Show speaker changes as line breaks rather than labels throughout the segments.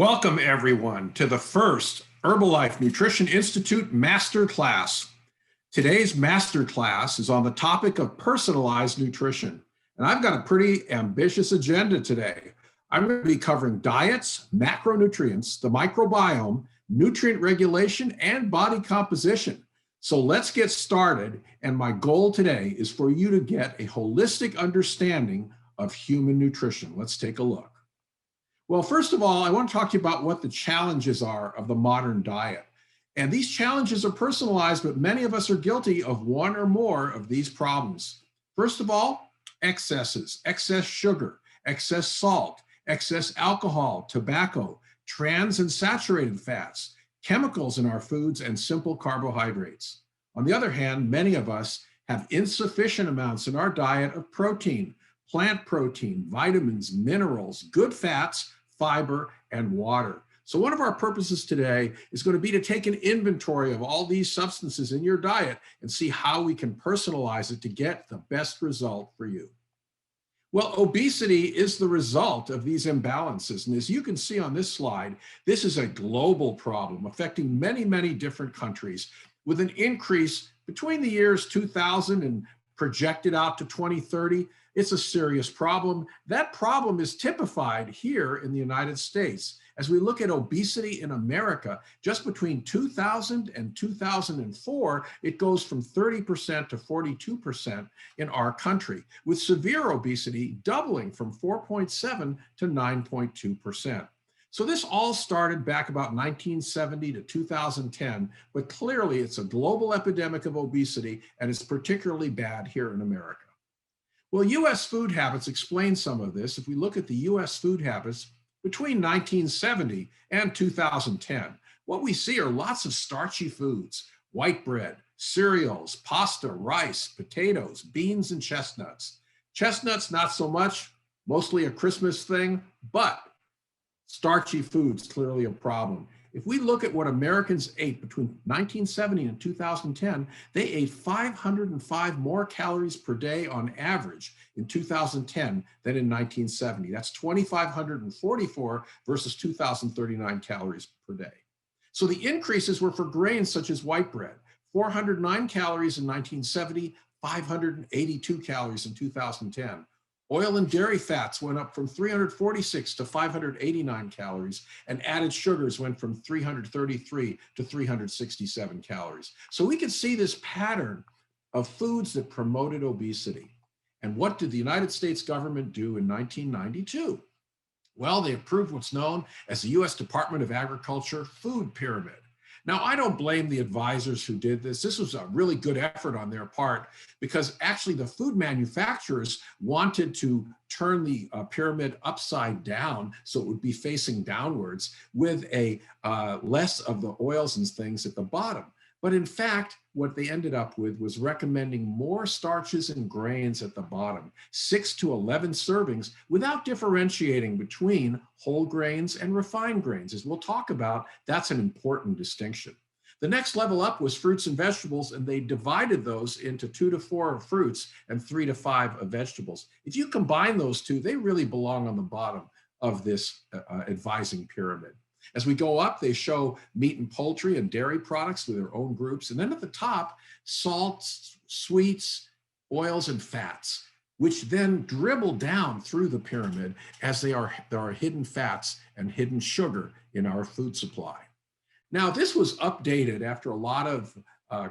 Welcome everyone to the first Herbalife Nutrition Institute Masterclass. Today's masterclass is on the topic of personalized nutrition. And I've got a pretty ambitious agenda today. I'm going to be covering diets, macronutrients, the microbiome, nutrient regulation, and body composition. So let's get started. And my goal today is for you to get a holistic understanding of human nutrition. Let's take a look. Well, first of all, I want to talk to you about what the challenges are of the modern diet. And these challenges are personalized, but many of us are guilty of one or more of these problems. First of all, excesses, excess sugar, excess salt, excess alcohol, tobacco, trans and saturated fats, chemicals in our foods, and simple carbohydrates. On the other hand, many of us have insufficient amounts in our diet of protein, plant protein, vitamins, minerals, good fats, fiber, and water. So one of our purposes today is going to be to take an inventory of all these substances in your diet and see how we can personalize it to get the best result for you. Well, obesity is the result of these imbalances. And as you can see on this slide, this is a global problem affecting many, many different countries with an increase between the years 2000 and projected out to 2030. It's a serious problem. That problem is typified here in the United States. As we look at obesity in America, just between 2000 and 2004, it goes from 30% to 42% in our country, with severe obesity doubling from 4.7 to 9.2%. So this all started back about 1970 to 2010, but clearly it's a global epidemic of obesity, and it's particularly bad here in America. Well, U.S. food habits explain some of this. If we look at the U.S. food habits between 1970 and 2010, what we see are lots of starchy foods: white bread, cereals, pasta, rice, potatoes, beans, and chestnuts. Chestnuts, not so much, mostly a Christmas thing, but starchy foods, clearly a problem. If we look at what Americans ate between 1970 and 2010, they ate 505 more calories per day on average in 2010 than in 1970. That's 2,544 versus 2,039 calories per day. So the increases were for grains such as white bread: 409 calories in 1970, 582 calories in 2010. Oil and dairy fats went up from 346 to 589 calories, and added sugars went from 333 to 367 calories. So we can see this pattern of foods that promoted obesity. And what did the United States government do in 1992? Well, they approved what's known as the U.S. Department of Agriculture Food Pyramid. Now, I don't blame the advisors who did this. This was a really good effort on their part, because actually the food manufacturers wanted to turn the pyramid upside down so it would be facing downwards with a less of the oils and things at the bottom. But in fact, what they ended up with was recommending more starches and grains at the bottom, 6 to 11 servings, without differentiating between whole grains and refined grains. As we'll talk about, that's an important distinction. The next level up was fruits and vegetables, and they divided those into 2 to 4 of fruits and 3 to 5 of vegetables. If you combine those two, they really belong on the bottom of this advising pyramid. As we go up, they show meat and poultry and dairy products with their own groups. And then at the top, salts, sweets, oils, and fats, which then dribble down through the pyramid as there are hidden fats and hidden sugar in our food supply. Now, this was updated after a lot of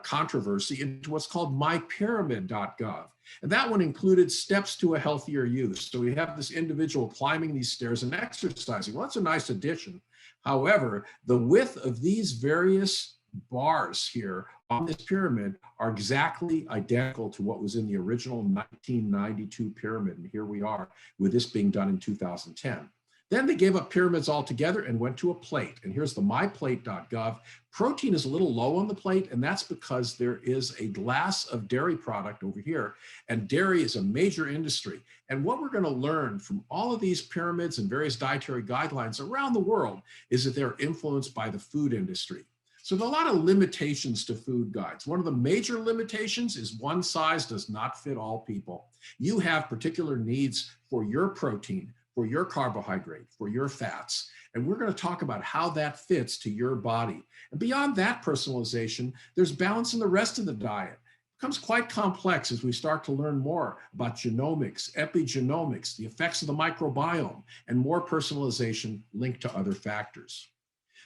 controversy into what's called MyPyramid.gov. And that one included steps to a healthier you. So we have this individual climbing these stairs and exercising. Well, that's a nice addition. However, the width of these various bars here on this pyramid are exactly identical to what was in the original 1992 pyramid. And here we are with this being done in 2010. Then they gave up pyramids altogether and went to a plate. And here's the myplate.gov. Protein is a little low on the plate, and that's because there is a glass of dairy product over here. And dairy is a major industry. And what we're going to learn from all of these pyramids and various dietary guidelines around the world is that they're influenced by the food industry. So there are a lot of limitations to food guides. One of the major limitations is one size does not fit all people. You have particular needs for your protein, for your carbohydrate, for your fats. And we're going to talk about how that fits to your body. And beyond that personalization, there's balance in the rest of the diet. It becomes quite complex as we start to learn more about genomics, epigenomics, the effects of the microbiome, and more personalization linked to other factors.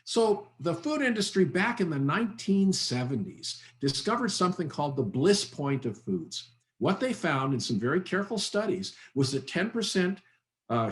So the food industry back in the 1970s discovered something called the bliss point of foods. What they found in some very careful studies was that 10%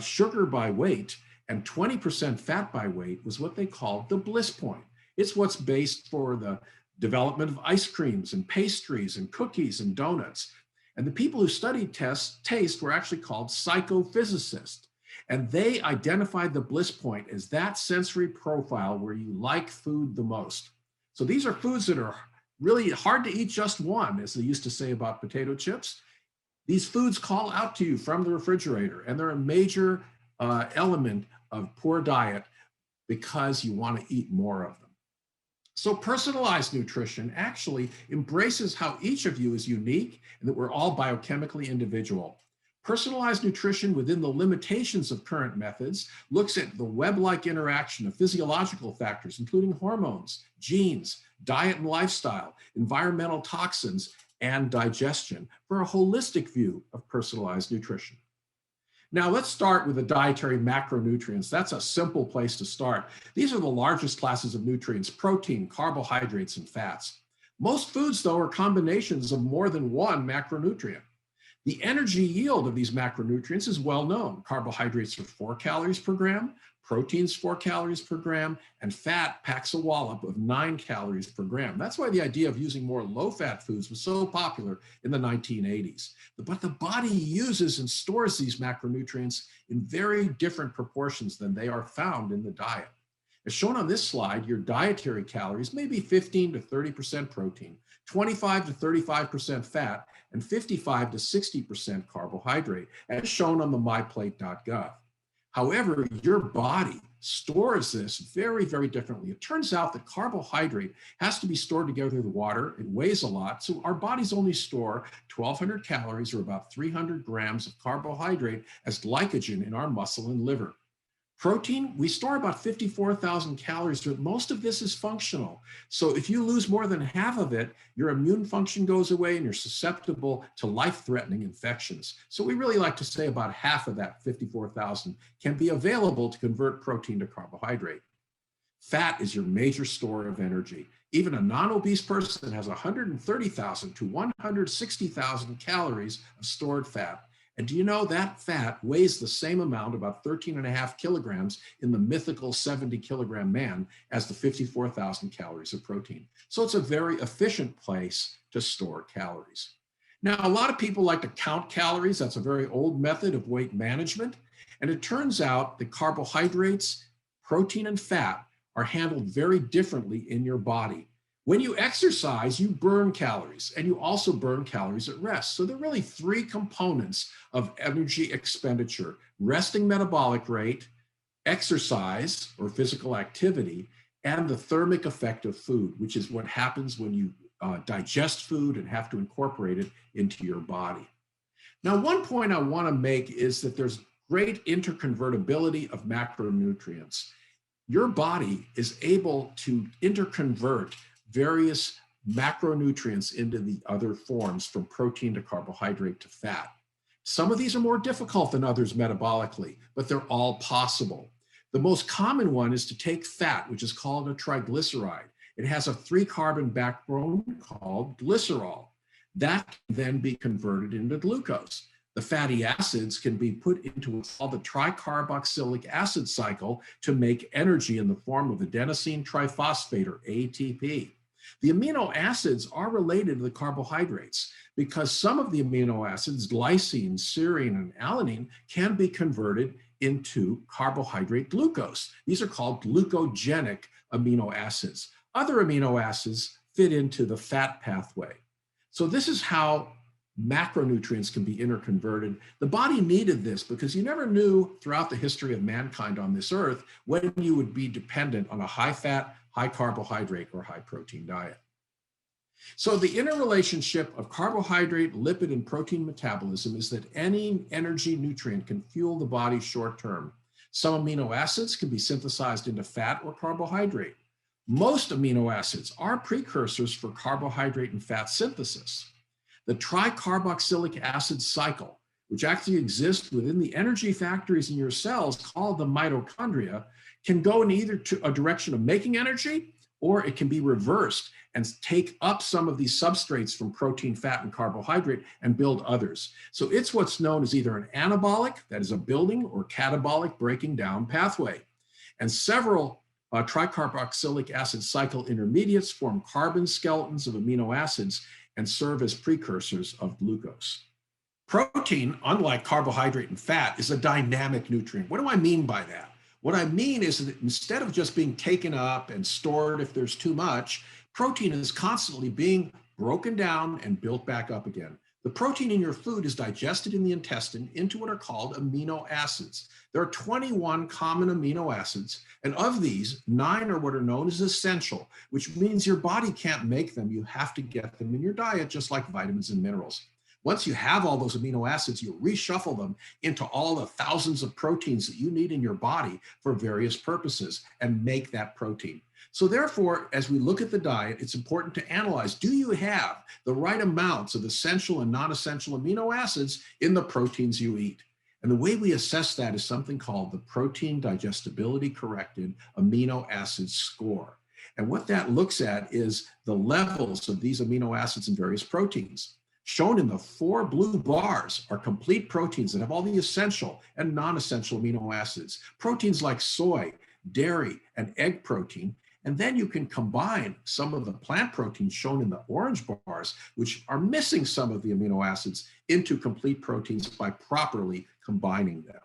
sugar by weight and 20% fat by weight was what they called the bliss point. It's what's based for the development of ice creams and pastries and cookies and donuts. And the people who studied taste were actually called psychophysicists. And they identified the bliss point as that sensory profile where you like food the most. So these are foods that are really hard to eat just one, as they used to say about potato chips. These foods call out to you from the refrigerator, and they're a major element of poor diet because you want to eat more of them. So personalized nutrition actually embraces how each of you is unique and that we're all biochemically individual. Personalized nutrition within the limitations of current methods looks at the web-like interaction of physiological factors, including hormones, genes, diet and lifestyle, environmental toxins, and digestion for a holistic view of personalized nutrition. Now let's start with the dietary macronutrients. That's a simple place to start. These are the largest classes of nutrients: protein, carbohydrates, and fats. Most foods, though, are combinations of more than one macronutrient. The energy yield of these macronutrients is well known. Carbohydrates are 4 calories per gram, proteins 4 calories per gram, and fat packs a wallop of 9 calories per gram. That's why the idea of using more low-fat foods was so popular in the 1980s. But the body uses and stores these macronutrients in very different proportions than they are found in the diet. As shown on this slide, your dietary calories may be 15 to 30% protein, 25 to 35% fat, and 55 to 60% carbohydrate, as shown on the myplate.gov. However, your body stores this very, very differently. It turns out that carbohydrate has to be stored together with water. It weighs a lot, so our bodies only store 1,200 calories, or about 300 grams of carbohydrate, as glycogen in our muscle and liver. Protein, we store about 54,000 calories, but most of this is functional. So if you lose more than half of it, your immune function goes away and you're susceptible to life-threatening infections. So we really like to say about half of that 54,000 can be available to convert protein to carbohydrate. Fat is your major store of energy. Even a non-obese person has 130,000 to 160,000 calories of stored fat. And do you know that fat weighs the same amount, about 13.5 kilograms, in the mythical 70-kilogram man as the 54,000 calories of protein? So it's a very efficient place to store calories. Now, a lot of people like to count calories. That's a very old method of weight management. And it turns out that carbohydrates, protein, and fat are handled very differently in your body. When you exercise, you burn calories, and you also burn calories at rest. So there are really 3 components of energy expenditure: resting metabolic rate, exercise or physical activity, and the thermic effect of food, which is what happens when you digest food and have to incorporate it into your body. Now, one point I want to make is that there's great interconvertibility of macronutrients. Your body is able to interconvert various macronutrients into the other forms, from protein to carbohydrate to fat. Some of these are more difficult than others metabolically, but they're all possible. The most common one is to take fat, which is called a triglyceride. It has a 3-carbon backbone called glycerol. That can then be converted into glucose. The fatty acids can be put into what's called the tricarboxylic acid cycle to make energy in the form of adenosine triphosphate, or ATP. The amino acids are related to the carbohydrates because some of the amino acids, glycine, serine, and alanine, can be converted into carbohydrate glucose. These are called glucogenic amino acids. Other amino acids fit into the fat pathway. So this is how macronutrients can be interconverted. The body needed this because you never knew throughout the history of mankind on this earth when you would be dependent on a high-fat, high carbohydrate, or high protein diet. So the interrelationship of carbohydrate, lipid, and protein metabolism is that any energy nutrient can fuel the body short term. Some amino acids can be synthesized into fat or carbohydrate. Most amino acids are precursors for carbohydrate and fat synthesis. The tricarboxylic acid cycle, which actually exists within the energy factories in your cells called the mitochondria, can go in either a direction of making energy, or it can be reversed and take up some of these substrates from protein, fat, and carbohydrate and build others. So it's what's known as either an anabolic, that is a building, or catabolic breaking down pathway. And several tricarboxylic acid cycle intermediates form carbon skeletons of amino acids and serve as precursors of glucose. Protein, unlike carbohydrate and fat, is a dynamic nutrient. What do I mean by that? What I mean is that instead of just being taken up and stored if there's too much, protein is constantly being broken down and built back up again. The protein in your food is digested in the intestine into what are called amino acids. There are 21 common amino acids, and of these, 9 are what are known as essential, which means your body can't make them. You have to get them in your diet, just like vitamins and minerals. Once you have all those amino acids, you reshuffle them into all the thousands of proteins that you need in your body for various purposes and make that protein. So therefore, as we look at the diet, it's important to analyze, do you have the right amounts of essential and non-essential amino acids in the proteins you eat? And the way we assess that is something called the Protein Digestibility Corrected Amino Acid Score. And what that looks at is the levels of these amino acids in various proteins. Shown in the 4 blue bars are complete proteins that have all the essential and non-essential amino acids. Proteins like soy, dairy, and egg protein. And then you can combine some of the plant proteins shown in the orange bars, which are missing some of the amino acids, into complete proteins by properly combining them.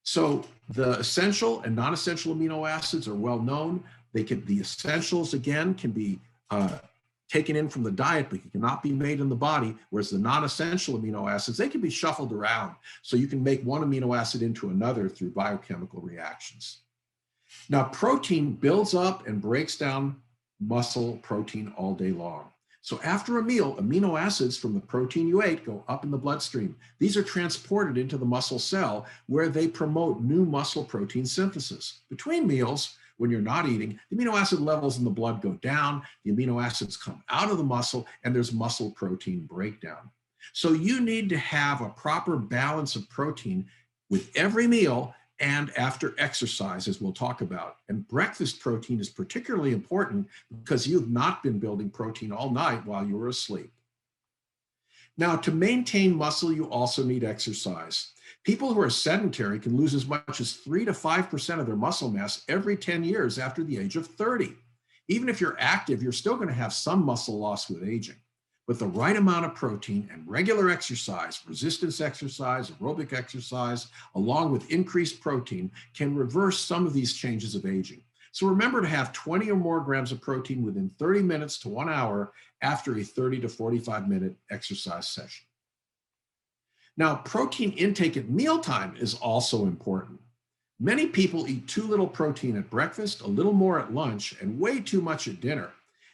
So the essential and non-essential amino acids are well known. The essentials, again, can be taken in from the diet, but cannot be made in the body, whereas the non-essential amino acids, they can be shuffled around. So you can make one amino acid into another through biochemical reactions. Now, protein builds up and breaks down muscle protein all day long. So after a meal, amino acids from the protein you ate go up in the bloodstream. These are transported into the muscle cell where they promote new muscle protein synthesis. Between meals, when you're not eating, the amino acid levels in the blood go down, the amino acids come out of the muscle, and there's muscle protein breakdown. So you need to have a proper balance of protein with every meal and after exercise, as we'll talk about. And breakfast protein is particularly important because you've not been building protein all night while you were asleep. Now, to maintain muscle, you also need exercise. People who are sedentary can lose as much as 3 to 5% of their muscle mass every 10 years after the age of 30. Even if you're active, you're still going to have some muscle loss with aging. With the right amount of protein and regular exercise, resistance exercise, aerobic exercise, along with increased protein, can reverse some of these changes of aging. So remember to have 20 or more grams of protein within 30 minutes to 1 hour after a 30 to 45 minute exercise session. Now, protein intake at mealtime is also important. Many people eat too little protein at breakfast, a little more at lunch, and way too much at dinner.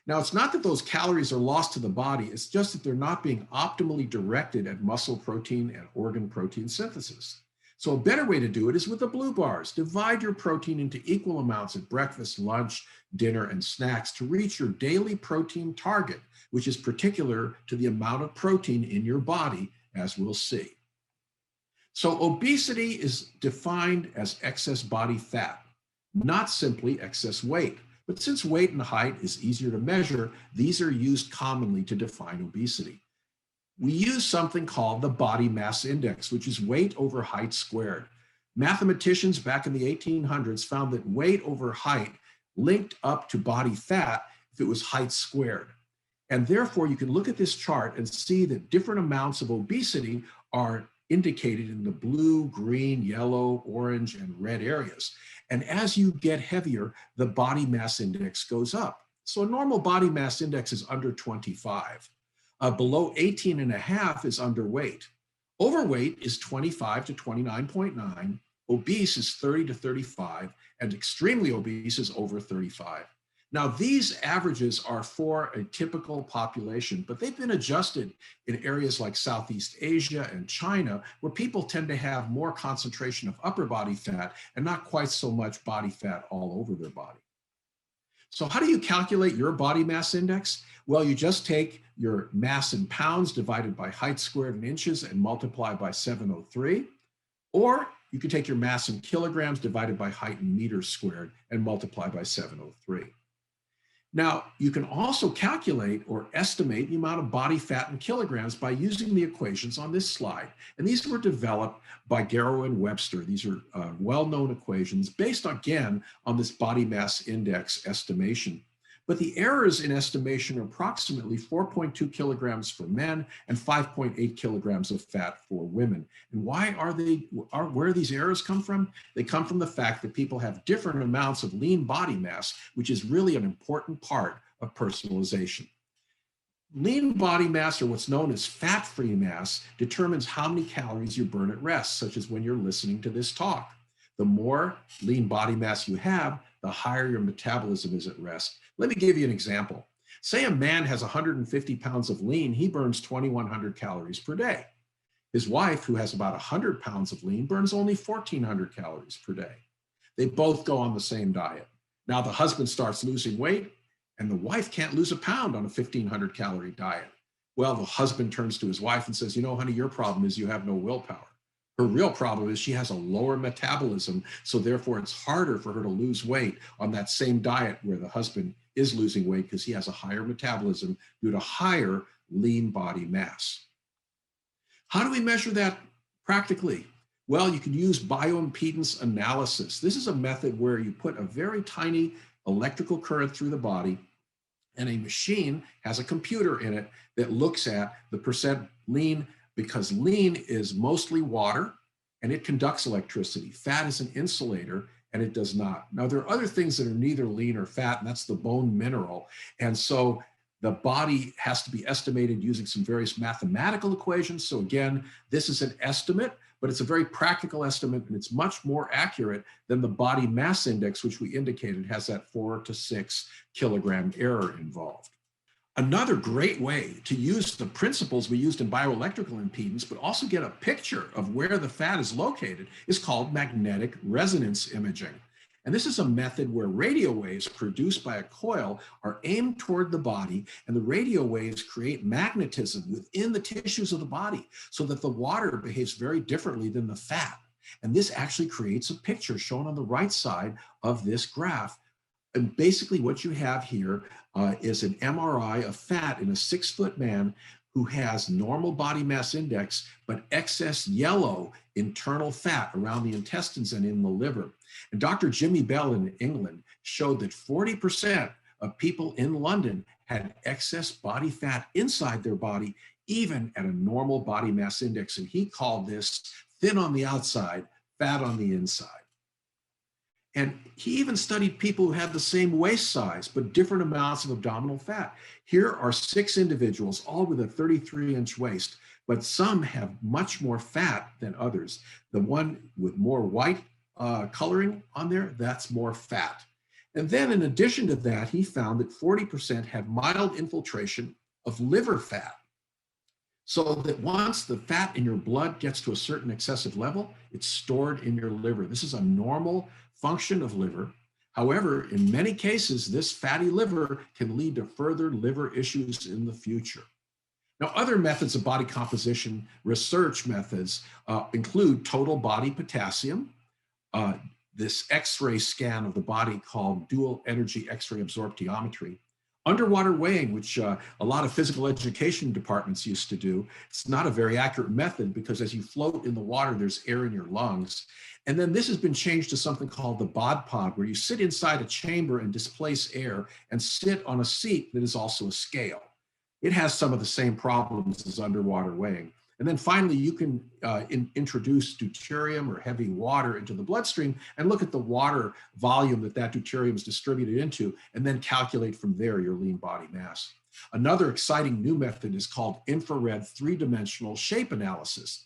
Now, it's not that those calories are lost to the body, it's just that they're not being optimally directed at muscle protein and organ protein synthesis. So a better way to do it is with the blue bars. Divide your protein into equal amounts at breakfast, lunch, dinner, and snacks to reach your daily protein target, which is particular to the amount of protein in your body, as we'll see. So obesity is defined as excess body fat, not simply excess weight. But since weight and height is easier to measure, these are used commonly to define obesity. We use something called the body mass index, which is weight over height squared. Mathematicians back in the 1800s found that weight over height linked up to body fat if it was height squared. And therefore, you can look at this chart and see that different amounts of obesity are indicated in the blue, green, yellow, orange, and red areas. And as you get heavier, the body mass index goes up. So a normal body mass index is under 25. Below 18.5 is underweight. Overweight is 25 to 29.9. Obese is 30 to 35, and extremely obese is over 35. Now, these averages are for a typical population, but they've been adjusted in areas like Southeast Asia and China, where people tend to have more concentration of upper body fat and not quite so much body fat all over their body. So how do you calculate your body mass index? Well, you just take your mass in pounds divided by height squared in inches and multiply by 703, or you can take your mass in kilograms divided by height in meters squared and multiply by 703. Now, you can also calculate or estimate the amount of body fat in kilograms by using the equations on this slide. And these were developed by Garrow and Webster. These are well-known equations based, again, on this body mass index estimation. But the errors in estimation are approximately 4.2 kilograms for men and 5.8 kilograms of fat for women. And why where these errors come from? They come from the fact that people have different amounts of lean body mass, which is really an important part of personalization. Lean body mass, or what's known as fat-free mass, determines how many calories you burn at rest, such as when you're listening to this talk. The more lean body mass you have, the higher your metabolism is at rest. Let me give you an example. Say a man has 150 pounds of lean, he burns 2,100 calories per day. His wife, who has about 100 pounds of lean, burns only 1,400 calories per day. They both go on the same diet. Now the husband starts losing weight, and the wife can't lose a pound on a 1,500 calorie diet. Well, the husband turns to his wife and says, you know, honey, your problem is you have no willpower. Her real problem is she has a lower metabolism, so therefore it's harder for her to lose weight on that same diet where the husband is losing weight because he has a higher metabolism due to higher lean body mass. How do we measure that practically? Well, you can use bioimpedance analysis. This is a method where you put a very tiny electrical current through the body, and a machine has a computer in it that looks at the percent lean, because lean is mostly water and it conducts electricity. Fat is an insulator and it does not. Now, there are other things that are neither lean or fat, and that's the bone mineral. And so the body has to be estimated using some various mathematical equations. So again, this is an estimate, but it's a very practical estimate, and it's much more accurate than the body mass index, which we indicated has that 4 to 6 kilogram error involved. Another great way to use the principles we used in bioelectrical impedance, but also get a picture of where the fat is located, is called magnetic resonance imaging. And this is a method where radio waves produced by a coil are aimed toward the body, and the radio waves create magnetism within the tissues of the body so that the water behaves very differently than the fat. And this actually creates a picture shown on the right side of this graph. And basically what you have here is an MRI of fat in a 6-foot man who has normal body mass index, but excess yellow internal fat around the intestines and in the liver. And Dr. Jimmy Bell in England showed that 40% of people in London had excess body fat inside their body, even at a normal body mass index. And he called this thin on the outside, fat on the inside. And he even studied people who had the same waist size, but different amounts of abdominal fat. Here are 6 individuals, all with a 33-inch waist, but some have much more fat than others. The one with more white coloring on there, that's more fat. And then in addition to that, he found that 40% had mild infiltration of liver fat. So that once the fat in your blood gets to a certain excessive level, it's stored in your liver. This is a normal function of liver. However, in many cases, this fatty liver can lead to further liver issues in the future. Now, other methods of body composition research methods include total body potassium, this X-ray scan of the body called dual energy X-ray absorptiometry, underwater weighing, which a lot of physical education departments used to do. It's not a very accurate method because as you float in the water, there's air in your lungs. And then this has been changed to something called the bod pod, where you sit inside a chamber and displace air and sit on a seat that is also a scale. It has some of the same problems as underwater weighing. And then finally, you can introduce deuterium or heavy water into the bloodstream and look at the water volume that deuterium is distributed into, and then calculate from there your lean body mass. Another exciting new method is called infrared 3-dimensional shape analysis.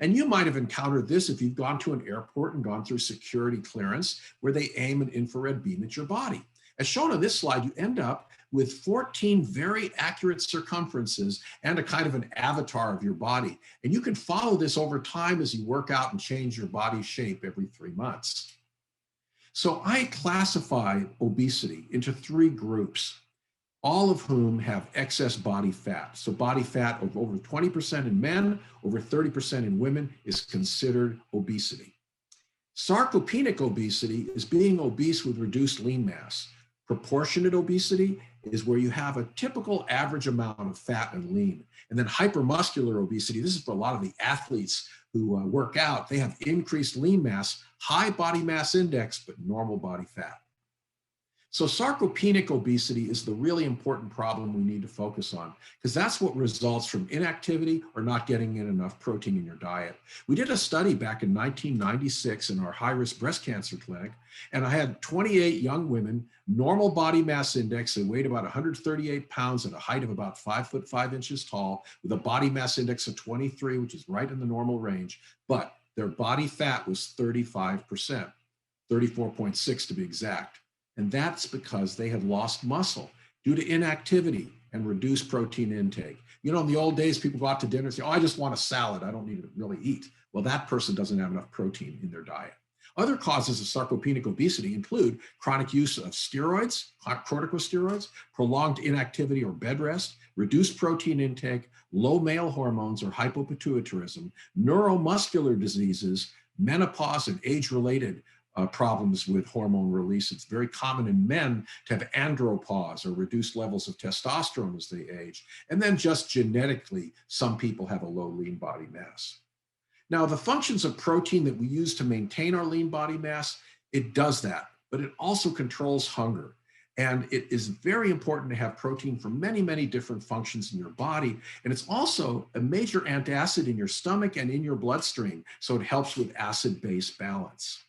And you might have encountered this if you've gone to an airport and gone through security clearance, where they aim an infrared beam at your body. As shown on this slide, you end up with 14 very accurate circumferences and a kind of an avatar of your body. And you can follow this over time as you work out and change your body shape every 3 months. So I classify obesity into 3 groups, all of whom have excess body fat. So body fat of over 20% in men, over 30% in women is considered obesity. Sarcopenic obesity is being obese with reduced lean mass. Proportionate obesity is where you have a typical average amount of fat and lean. And then hypermuscular obesity, this is for a lot of the athletes who work out. They have increased lean mass, high body mass index, but normal body fat. So sarcopenic obesity is the really important problem we need to focus on, because that's what results from inactivity or not getting in enough protein in your diet. We did a study back in 1996 in our high-risk breast cancer clinic, and I had 28 young women, normal body mass index. They weighed about 138 pounds at a height of about 5'5" tall, with a body mass index of 23, which is right in the normal range, but their body fat was 35%, 34.6 to be exact. And that's because they had lost muscle due to inactivity and reduced protein intake. You know, in the old days, people go out to dinner and say, oh, I just want a salad. I don't need to really eat. Well, that person doesn't have enough protein in their diet. Other causes of sarcopenic obesity include chronic use of steroids, corticosteroids, prolonged inactivity or bed rest, reduced protein intake, low male hormones or hypopituitarism, neuromuscular diseases, menopause and age-related problems with hormone release. It's very common in men to have andropause or reduced levels of testosterone as they age. And then just genetically, some people have a low lean body mass. Now, the functions of protein that we use to maintain our lean body mass, it does that, but it also controls hunger. And it is very important to have protein for many, many different functions in your body. And it's also a major antacid in your stomach and in your bloodstream. So it helps with acid-base balance.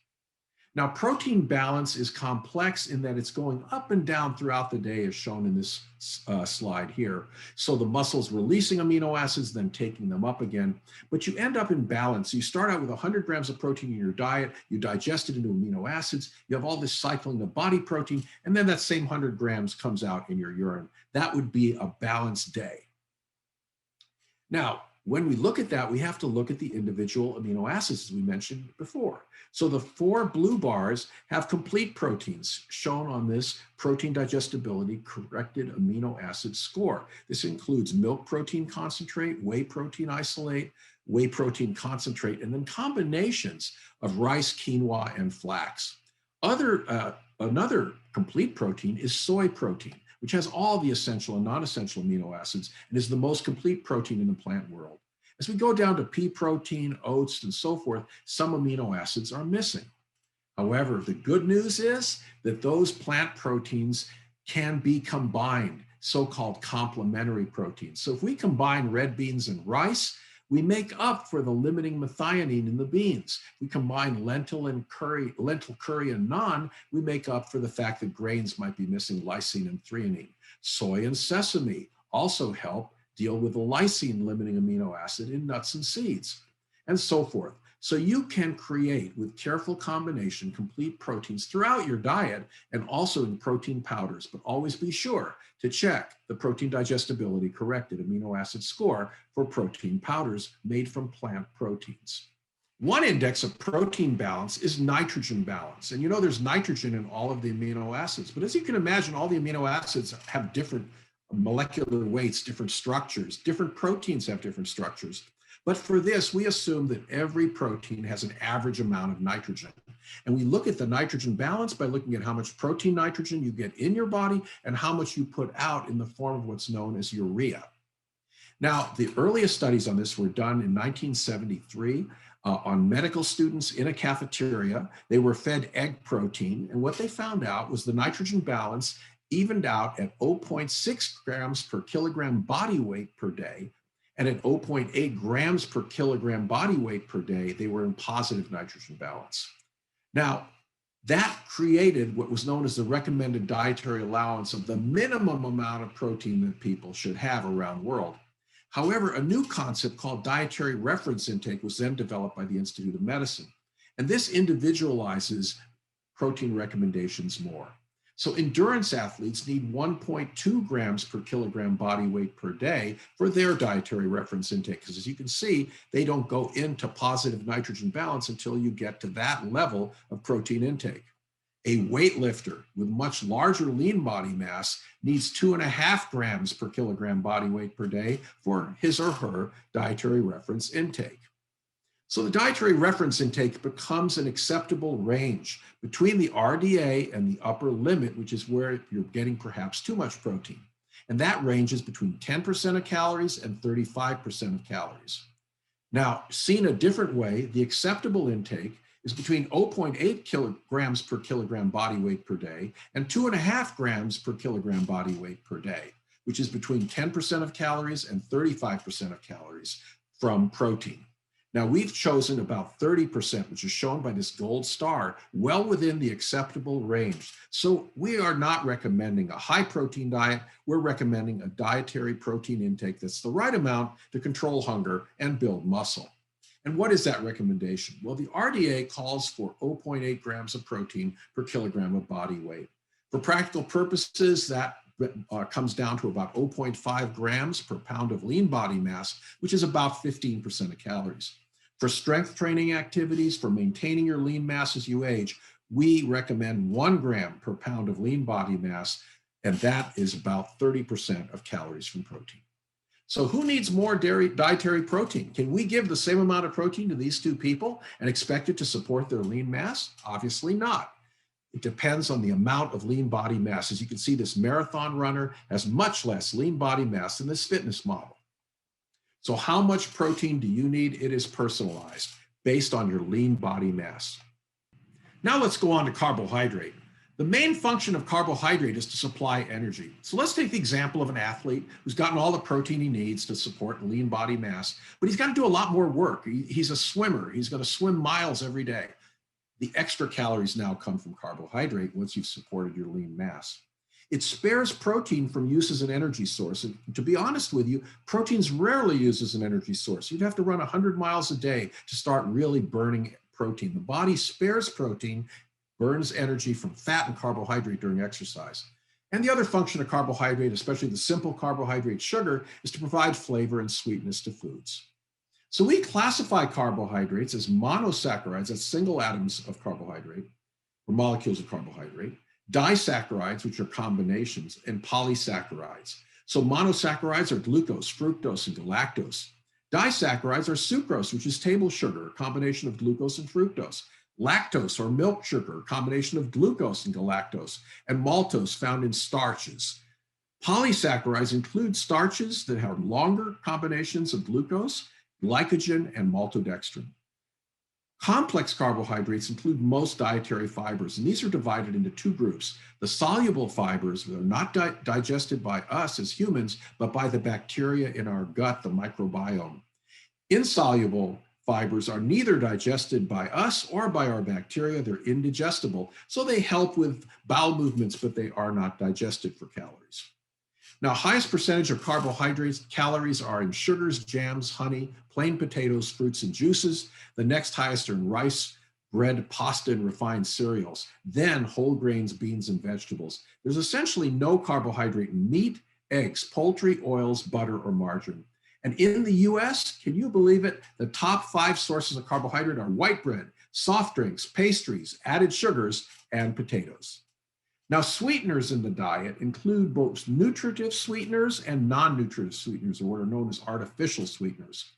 Now, protein balance is complex in that it's going up and down throughout the day, as shown in this slide here. So the muscle's releasing amino acids, then taking them up again, but you end up in balance. You start out with 100 grams of protein in your diet, you digest it into amino acids, you have all this cycling of body protein, and then that same 100 grams comes out in your urine. That would be a balanced day. Now, when we look at that, we have to look at the individual amino acids, as we mentioned before. So the 4 blue bars have complete proteins shown on this protein digestibility corrected amino acid score. This includes milk protein concentrate, whey protein isolate, whey protein concentrate, and then combinations of rice, quinoa, and flax. Another complete protein is soy protein, which has all the essential and non-essential amino acids and is the most complete protein in the plant world. As we go down to pea protein, oats, and so forth, some amino acids are missing. However, the good news is that those plant proteins can be combined, so-called complementary proteins. So if we combine red beans and rice, we make up for the limiting methionine in the beans. We combine lentil curry and naan, we make up for the fact that grains might be missing lysine and threonine. Soy and sesame also help deal with the lysine limiting amino acid in nuts and seeds, and so forth. So you can create, with careful combination, complete proteins throughout your diet and also in protein powders, but always be sure to check the protein digestibility corrected amino acid score for protein powders made from plant proteins. One index of protein balance is nitrogen balance. And you know there's nitrogen in all of the amino acids, but as you can imagine, all the amino acids have different molecular weights, different structures. Different proteins have different structures. But for this, we assume that every protein has an average amount of nitrogen. And we look at the nitrogen balance by looking at how much protein nitrogen you get in your body and how much you put out in the form of what's known as urea. Now, the earliest studies on this were done in 1973 on medical students in a cafeteria. They were fed egg protein. And what they found out was the nitrogen balance evened out at 0.6 grams per kilogram body weight per day, and at 0.8 grams per kilogram body weight per day, they were in positive nitrogen balance. Now, that created what was known as the recommended dietary allowance of the minimum amount of protein that people should have around the world. However, a new concept called dietary reference intake was then developed by the Institute of Medicine, and this individualizes protein recommendations more. So endurance athletes need 1.2 grams per kilogram body weight per day for their dietary reference intake, because as you can see, they don't go into positive nitrogen balance until you get to that level of protein intake. A weightlifter with much larger lean body mass needs 2.5 grams per kilogram body weight per day for his or her dietary reference intake. So the dietary reference intake becomes an acceptable range between the RDA and the upper limit, which is where you're getting perhaps too much protein. And that range is between 10% of calories and 35% of calories. Now, seen a different way, the acceptable intake is between 0.8 kilograms per kilogram body weight per day and 2.5 grams per kilogram body weight per day, which is between 10% of calories and 35% of calories from protein. Now, we've chosen about 30%, which is shown by this gold star, well within the acceptable range. So we are not recommending a high protein diet. We're recommending a dietary protein intake that's the right amount to control hunger and build muscle. And what is that recommendation? Well, the RDA calls for 0.8 grams of protein per kilogram of body weight. For practical purposes, that comes down to about 0.5 grams per pound of lean body mass, which is about 15% of calories. For strength training activities, for maintaining your lean mass as you age, we recommend 1 gram per pound of lean body mass, and that is about 30% of calories from protein. So who needs more dietary protein? Can we give the same amount of protein to these two people and expect it to support their lean mass? Obviously not. It depends on the amount of lean body mass. As you can see, this marathon runner has much less lean body mass than this fitness model. So how much protein do you need? It is personalized based on your lean body mass. Now let's go on to carbohydrate. The main function of carbohydrate is to supply energy. So let's take the example of an athlete who's gotten all the protein he needs to support lean body mass, but he's got to do a lot more work. He's a swimmer. He's going to swim miles every day. The extra calories now come from carbohydrate once you've supported your lean mass. It spares protein from use as an energy source. And to be honest with you, protein's rarely used as an energy source. You'd have to run 100 miles a day to start really burning protein. The body spares protein, burns energy from fat and carbohydrate during exercise. And the other function of carbohydrate, especially the simple carbohydrate sugar, is to provide flavor and sweetness to foods. So we classify carbohydrates as monosaccharides, that's single atoms of carbohydrate, or molecules of carbohydrate, disaccharides, which are combinations, and polysaccharides. So monosaccharides are glucose, fructose, and galactose. Disaccharides are sucrose, which is table sugar, a combination of glucose and fructose. Lactose, or milk sugar, a combination of glucose and galactose. And maltose, found in starches. Polysaccharides include starches that have longer combinations of glucose, glycogen, and maltodextrin. Complex carbohydrates include most dietary fibers, and these are divided into two groups. The soluble fibers that are not digested by us as humans, but by the bacteria in our gut, the microbiome. Insoluble fibers are neither digested by us or by our bacteria. They're indigestible, so they help with bowel movements, but they are not digested for calories. Now, highest percentage of carbohydrates, calories are in sugars, jams, honey, plain potatoes, fruits, and juices. The next highest are in rice, bread, pasta, and refined cereals. Then whole grains, beans, and vegetables. There's essentially no carbohydrate in meat, eggs, poultry, oils, butter, or margarine. And in the US, can you believe it? The top 5 sources of carbohydrate are white bread, soft drinks, pastries, added sugars, and potatoes. Now, sweeteners in the diet include both nutritive sweeteners and non-nutritive sweeteners, or what are known as artificial sweeteners.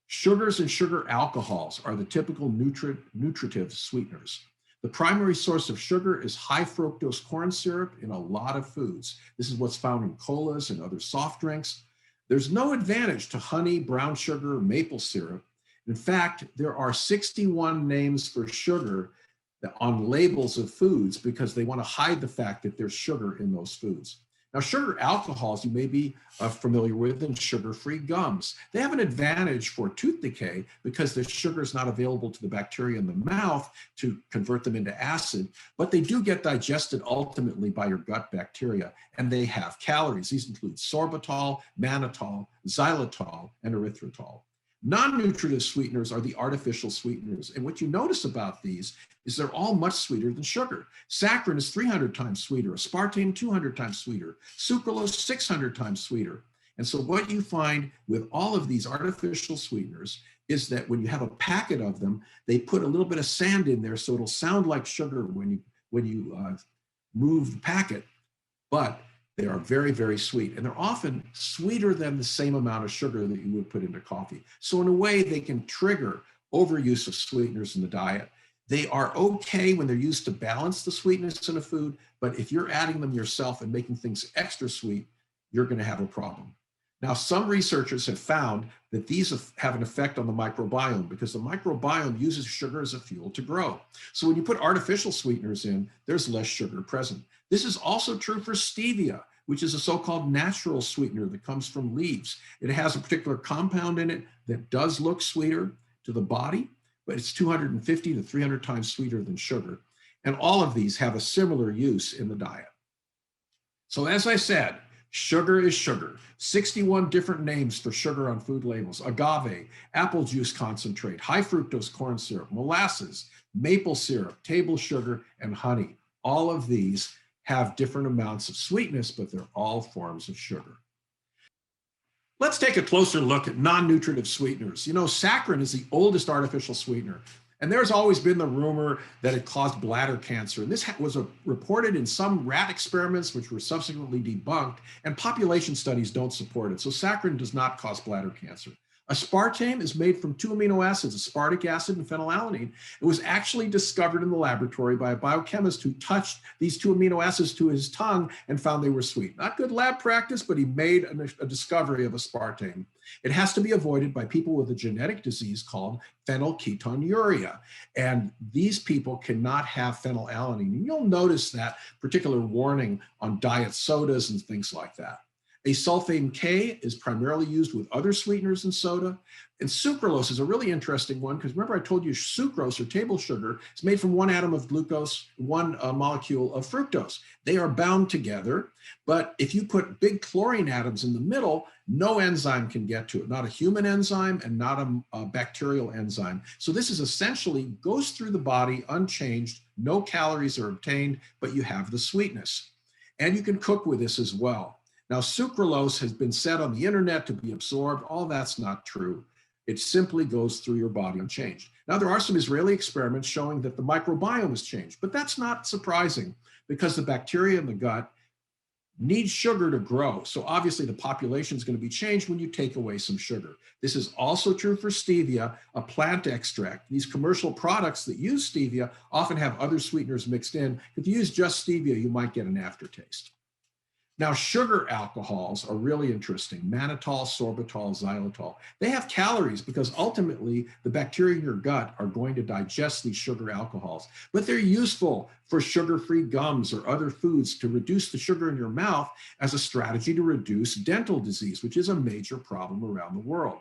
Sugars and sugar alcohols are the typical nutritive sweeteners. The primary source of sugar is high fructose corn syrup in a lot of foods. This is what's found in colas and other soft drinks. There's no advantage to honey, brown sugar, or maple syrup. In fact, there are 61 names for sugar on labels of foods because they want to hide the fact that there's sugar in those foods. Now, sugar alcohols you may be familiar with in sugar-free gums. They have an advantage for tooth decay because the sugar is not available to the bacteria in the mouth to convert them into acid, but they do get digested ultimately by your gut bacteria, and they have calories. These include sorbitol, mannitol, xylitol, and erythritol. Non-nutritive sweeteners are the artificial sweeteners. And what you notice about these is they're all much sweeter than sugar. Saccharin is 300 times sweeter, aspartame 200 times sweeter, sucralose 600 times sweeter. And so what you find with all of these artificial sweeteners is that when you have a packet of them, they put a little bit of sand in there so it'll sound like sugar when you move the packet, but they are very, very sweet. And they're often sweeter than the same amount of sugar that you would put into coffee. So in a way, they can trigger overuse of sweeteners in the diet. They are okay when they're used to balance the sweetness in a food, but if you're adding them yourself and making things extra sweet, you're going to have a problem. Now, some researchers have found that these have an effect on the microbiome because the microbiome uses sugar as a fuel to grow. So when you put artificial sweeteners in, there's less sugar present. This is also true for stevia, which is a so-called natural sweetener that comes from leaves. It has a particular compound in it that does look sweeter to the body, but it's 250 to 300 times sweeter than sugar. And all of these have a similar use in the diet. So as I said, sugar is sugar. 61 different names for sugar on food labels: agave, apple juice concentrate, high fructose corn syrup, molasses, maple syrup, table sugar, and honey. All of these have different amounts of sweetness, but they're all forms of sugar. Let's take a closer look at non-nutritive sweeteners. You know, saccharin is the oldest artificial sweetener. And there's always been the rumor that it caused bladder cancer. And this was reported in some rat experiments, which were subsequently debunked, and population studies don't support it. So saccharin does not cause bladder cancer. Aspartame is made from two amino acids, aspartic acid and phenylalanine. It was actually discovered in the laboratory by a biochemist who touched these two amino acids to his tongue and found they were sweet. Not good lab practice, but he made a discovery of aspartame. It has to be avoided by people with a genetic disease called phenylketonuria. And these people cannot have phenylalanine. And you'll notice that particular warning on diet sodas and things like that. Asulfame K is primarily used with other sweeteners in soda. And sucralose is a really interesting one because remember I told you sucrose or table sugar is made from one atom of glucose, one molecule of fructose. They are bound together, but if you put big chlorine atoms in the middle, no enzyme can get to it, not a human enzyme and not a bacterial enzyme. So this is essentially goes through the body unchanged, no calories are obtained, but you have the sweetness. And you can cook with this as well. Now, sucralose has been said on the internet to be absorbed. All that's not true. It simply goes through your body unchanged. Now, there are some Israeli experiments showing that the microbiome has changed, but that's not surprising because the bacteria in the gut need sugar to grow. So obviously the population is going to be changed when you take away some sugar. This is also true for stevia, a plant extract. These commercial products that use stevia often have other sweeteners mixed in. If you use just stevia, you might get an aftertaste. Now, sugar alcohols are really interesting. Mannitol, sorbitol, xylitol. They have calories because ultimately the bacteria in your gut are going to digest these sugar alcohols. But they're useful for sugar-free gums or other foods to reduce the sugar in your mouth as a strategy to reduce dental disease, which is a major problem around the world.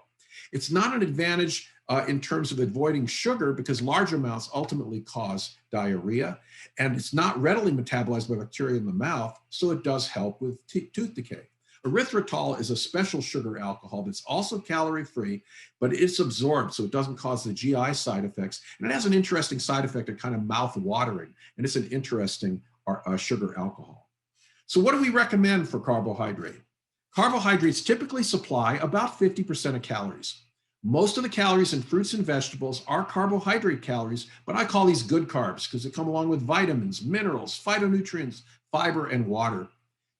It's not an advantage in terms of avoiding sugar because large amounts ultimately cause diarrhea, and it's not readily metabolized by bacteria in the mouth, so it does help with tooth decay. Erythritol is a special sugar alcohol that's also calorie-free, but it's absorbed, so it doesn't cause the GI side effects, and it has an interesting side effect of kind of mouth-watering, and it's an interesting sugar alcohol. So what do we recommend for carbohydrate? Carbohydrates typically supply about 50% of calories. Most of the calories in fruits and vegetables are carbohydrate calories, but I call these good carbs because they come along with vitamins, minerals, phytonutrients, fiber, and water.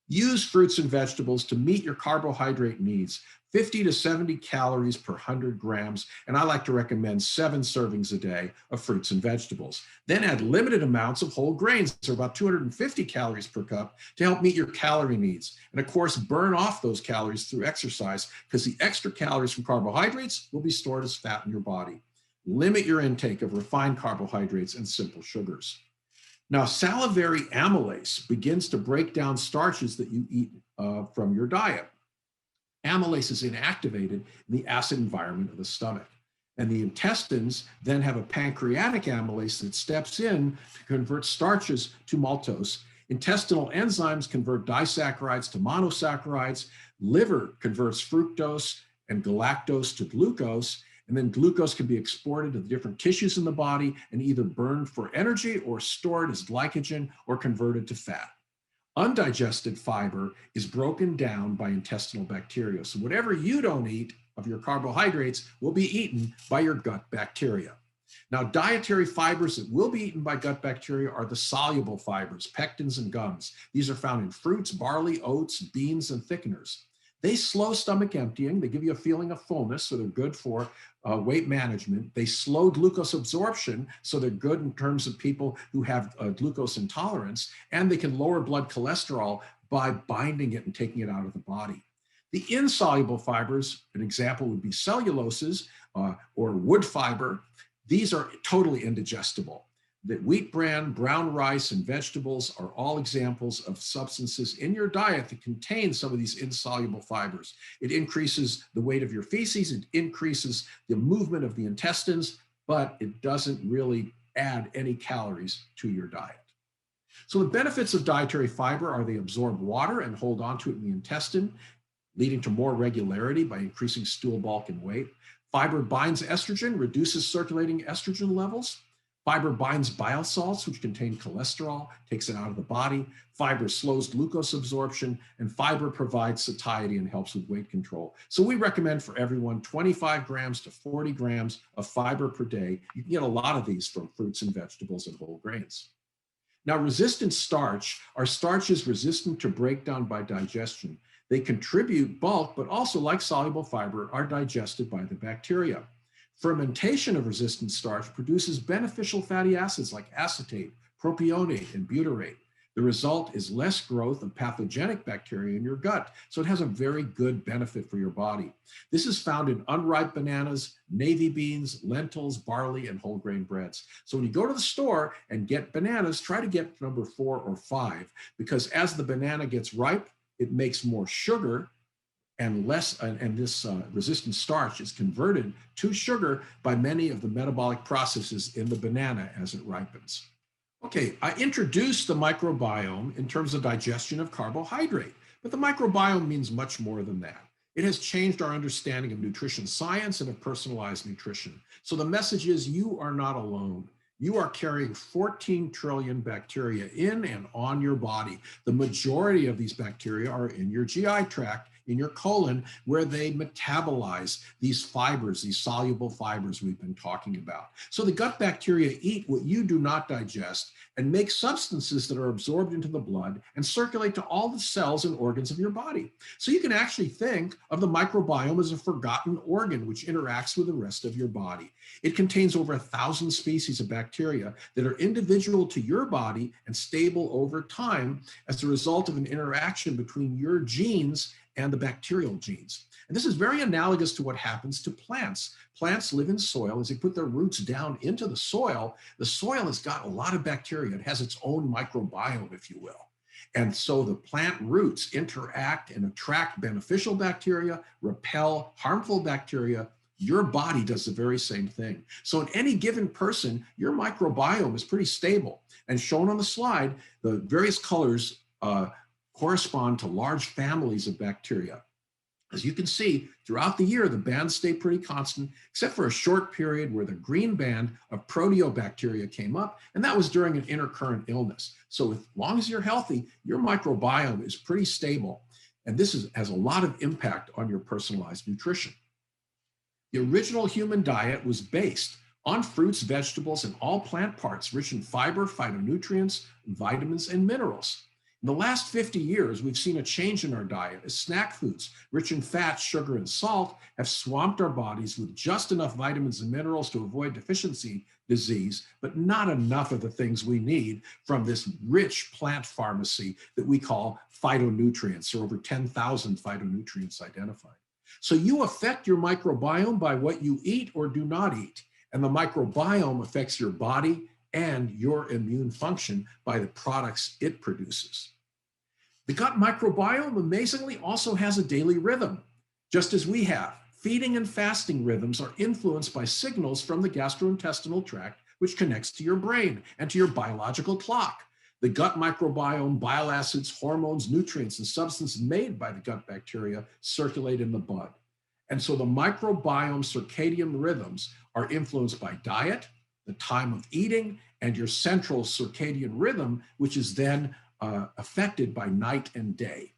Use fruits and vegetables to meet your carbohydrate needs, 50 to 70 calories per 100 grams, and I like to recommend 7 servings a day of fruits and vegetables. Then add limited amounts of whole grains, so about 250 calories per cup, to help meet your calorie needs. And of course, burn off those calories through exercise because the extra calories from carbohydrates will be stored as fat in your body. Limit your intake of refined carbohydrates and simple sugars. Now, salivary amylase begins to break down starches that you eat from your diet. Amylase is inactivated in the acid environment of the stomach. And the intestines then have a pancreatic amylase that steps in to convert starches to maltose. Intestinal enzymes convert disaccharides to monosaccharides. Liver converts fructose and galactose to glucose. And then glucose can be exported to the different tissues in the body and either burned for energy or stored as glycogen or converted to fat. Undigested fiber is broken down by intestinal bacteria. So whatever you don't eat of your carbohydrates will be eaten by your gut bacteria. Now, dietary fibers that will be eaten by gut bacteria are the soluble fibers, pectins and gums. These are found in fruits, barley, oats, beans, and thickeners. They slow stomach emptying. They give you a feeling of fullness, so they're good for weight management. They slow glucose absorption, so they're good in terms of people who have glucose intolerance, and they can lower blood cholesterol by binding it and taking it out of the body. The insoluble fibers, an example would be celluloses or wood fiber. These are totally indigestible. The wheat bran, brown rice, and vegetables are all examples of substances in your diet that contain some of these insoluble fibers. It increases the weight of your feces, it increases the movement of the intestines, but it doesn't really add any calories to your diet. So the benefits of dietary fiber are they absorb water and hold onto it in the intestine, leading to more regularity by increasing stool bulk and weight. Fiber binds estrogen, reduces circulating estrogen levels. Fiber binds bile salts, which contain cholesterol, takes it out of the body. Fiber slows glucose absorption, and fiber provides satiety and helps with weight control. So we recommend for everyone 25 grams to 40 grams of fiber per day. You can get a lot of these from fruits and vegetables and whole grains. Now, resistant starch are starches resistant to breakdown by digestion. They contribute bulk, but also, like soluble fiber, are digested by the bacteria. Fermentation of resistant starch produces beneficial fatty acids like acetate, propionate, and butyrate. The result is less growth of pathogenic bacteria in your gut, so it has a very good benefit for your body. This is found in unripe bananas, navy beans, lentils, barley, and whole grain breads. So when you go to the store and get bananas, try to get number 4 or 5, because as the banana gets ripe, it makes more sugar and less, and this resistant starch is converted to sugar by many of the metabolic processes in the banana as it ripens. Okay, I introduced the microbiome in terms of digestion of carbohydrate, but the microbiome means much more than that. It has changed our understanding of nutrition science and of personalized nutrition. So the message is you are not alone. You are carrying 14 trillion bacteria in and on your body. The majority of these bacteria are in your GI tract, in your colon, where they metabolize these fibers, these soluble fibers we've been talking about. So the gut bacteria eat what you do not digest and make substances that are absorbed into the blood and circulate to all the cells and organs of your body. So you can actually think of the microbiome as a forgotten organ which interacts with the rest of your body. It contains over 1,000 species of bacteria that are individual to your body and stable over time as a result of an interaction between your genes and the bacterial genes. And this is very analogous to what happens to plants. Plants live in soil. As they put their roots down into the soil has got a lot of bacteria. It has its own microbiome, if you will. And so the plant roots interact and attract beneficial bacteria, repel harmful bacteria. Your body does the very same thing. So in any given person, your microbiome is pretty stable. And shown on the slide, the various colors correspond to large families of bacteria. As you can see, throughout the year, the bands stay pretty constant, except for a short period where the green band of proteobacteria came up, and that was during an intercurrent illness. So as long as you're healthy, your microbiome is pretty stable, and this has a lot of impact on your personalized nutrition. The original human diet was based on fruits, vegetables, and all plant parts rich in fiber, phytonutrients, vitamins, and minerals. In the last 50 years, we've seen a change in our diet as snack foods, rich in fat, sugar, and salt, have swamped our bodies with just enough vitamins and minerals to avoid deficiency disease, but not enough of the things we need from this rich plant pharmacy that we call phytonutrients. There are over 10,000 phytonutrients identified. So you affect your microbiome by what you eat or do not eat, and the microbiome affects your body and your immune function by the products it produces. The gut microbiome amazingly also has a daily rhythm, just as we have. Feeding and fasting rhythms are influenced by signals from the gastrointestinal tract, which connects to your brain and to your biological clock. The gut microbiome, bile acids, hormones, nutrients, and substances made by the gut bacteria circulate in the blood. And so the microbiome circadian rhythms are influenced by diet, the time of eating, and your central circadian rhythm, which is then affected by night and day